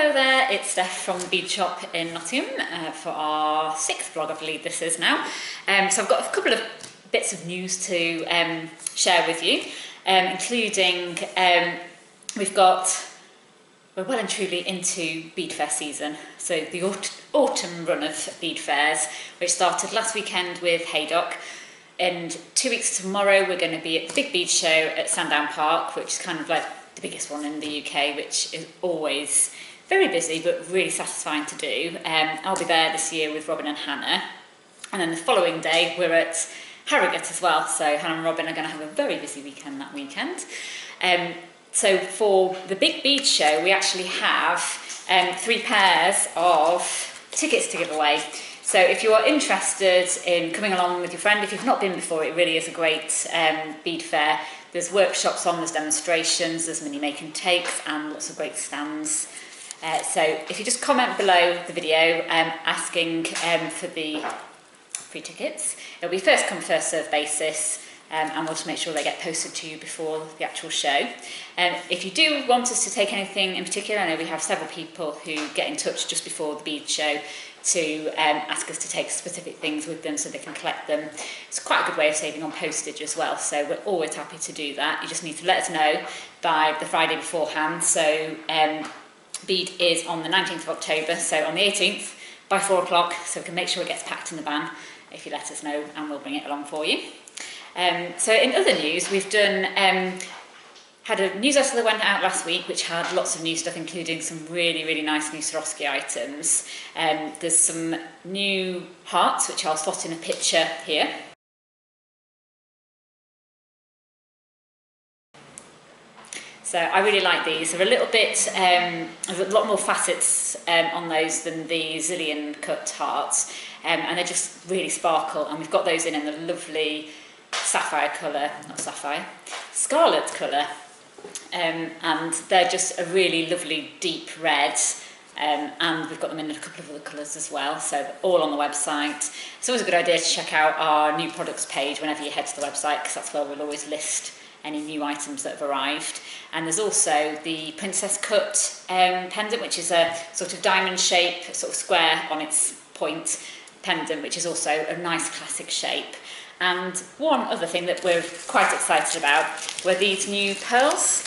Hello there, it's Steph from Bead Shop in Nottingham for our 6th vlog, I believe this is now. So I've got a couple of bits of news to share with you, including we're well and truly into bead fair season. So the autumn run of bead fairs, which started last weekend with Haydock. And 2 weeks tomorrow we're going to be at the big bead show at Sandown Park, which is kind of like the biggest one in the UK, which is always very busy but really satisfying to do. I'll be there this year with Robin and Hannah, and then the following day we're at Harrogate as well, so Hannah and Robin are going to have a very busy weekend that weekend. So for the big bead show we actually have 3 pairs of tickets to give away. So if you are interested in coming along with your friend, if you've not been before, it really is a great bead fair. There's workshops on, there's demonstrations, there's mini make and takes, and lots of great stands. So if you just comment below the video asking for the free tickets, it'll be first come first served basis, and we'll just make sure they get posted to you before the actual show. If you do want us to take anything in particular, I know we have several people who get in touch just before the bead show to ask us to take specific things with them so they can collect them. It's quite a good way of saving on postage as well, so we're always happy to do that. You just need to let us know by the Friday beforehand. So bead is on the 19th of October, so on the 18th by 4 o'clock, so we can make sure it gets packed in the van if you let us know, and we'll bring it along for you. So in other news, we've done had a newsletter that went out last week which had lots of new stuff, including some really nice new Swarovski items. There's some new hearts which I'll slot in a picture here. So I really like these. They're a little bit, there's a lot more facets on those than the Zillion cut hearts, and they just really sparkle, and we've got those in the lovely sapphire colour, not sapphire, scarlet colour. And they're just a really lovely deep red, and we've got them in a couple of other colours as well, so they're all on the website. It's always a good idea to check out our new products page whenever you head to the website, because that's where we'll always list any new items that have arrived. And there's also the princess cut pendant, which is a sort of diamond shape, sort of square on its point pendant, which is also a nice classic shape. And one other thing that we're quite excited about were these new pearls.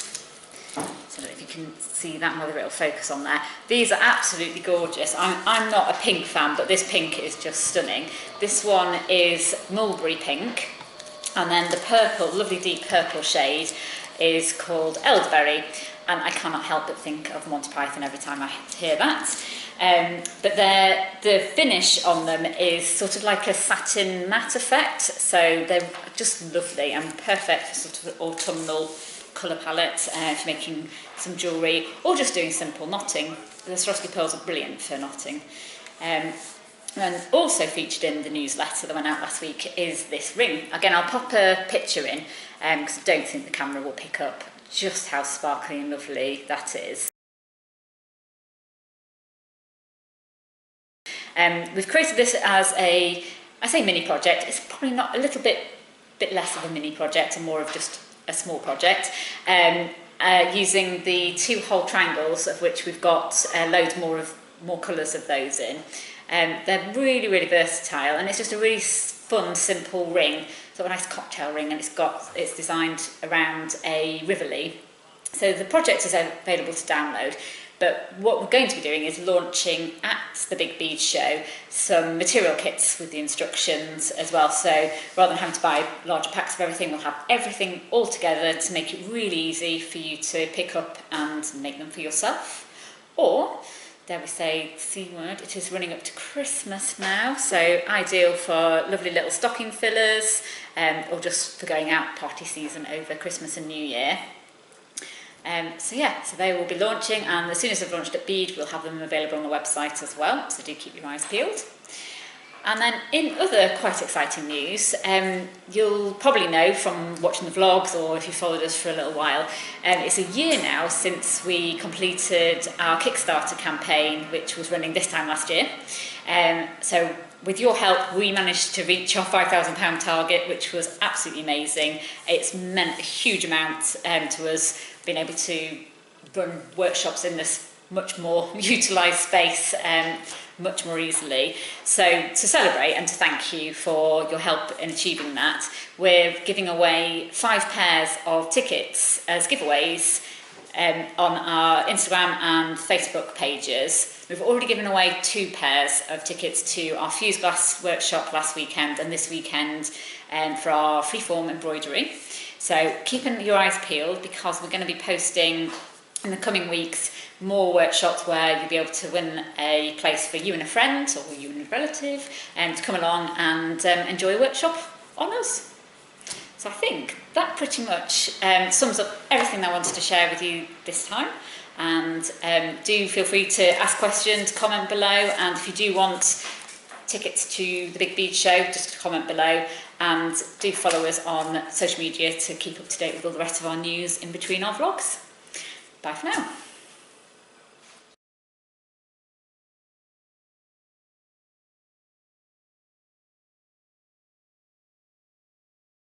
So I don't know if you can see that, whether it'll focus on there. These are absolutely gorgeous. I'm not a pink fan, but this pink is just stunning. This one is mulberry pink, and then the purple, lovely deep purple shade, is called elderberry. And I cannot help but think of Monty Python every time I hear that. But the finish on them is sort of like a satin matte effect, so they're just lovely and perfect for sort of an autumnal colour palette for making some jewellery or just doing simple knotting. The Swarovski pearls are brilliant for knotting. And also featured in the newsletter that went out last week is this ring. Again, I'll pop a picture in because I don't think the camera will pick up just how sparkly and lovely that is. We've created this as I say mini project. It's probably not, a little bit less of a mini project and more of just a small project, using the 2 whole triangles, of which we've got loads more colours of those in. They're really versatile, and it's just a really fun, simple ring, sort of a nice cocktail ring, and it's designed around a river. So the project is available to download. But what we're going to be doing is launching at the Big Bead Show some material kits with the instructions as well. So rather than having to buy larger packs of everything, we'll have everything all together to make it really easy for you to pick up and make them for yourself. Or, dare we say, C word, it is running up to Christmas now, so ideal for lovely little stocking fillers, or just for going out party season over Christmas and New Year. So they will be launching, and as soon as they've launched at Bead, we'll have them available on the website as well, so do keep your eyes peeled. And then in other quite exciting news, you'll probably know from watching the vlogs, or if you followed us for a little while, it's a year now since we completed our Kickstarter campaign, which was running this time last year. So with your help, we managed to reach our £5,000 target, which was absolutely amazing. It's meant a huge amount to us, being able to run workshops in this much more utilise space much more easily. So to celebrate and to thank you for your help in achieving that, we're giving away 5 pairs of tickets as giveaways on our Instagram and Facebook pages. We've already given away 2 pairs of tickets to our fused glass workshop last weekend and this weekend for our freeform embroidery. So keeping your eyes peeled, because we're going to be posting in the coming weeks more workshops where you'll be able to win a place for you and a friend or you and a relative and to come along and enjoy a workshop on us. So I think that pretty much sums up everything I wanted to share with you this time. And do feel free to ask questions, comment below, and if you do want tickets to the big bead show, just comment below, and do follow us on social media to keep up to date with all the rest of our news in between our vlogs. Bye for now.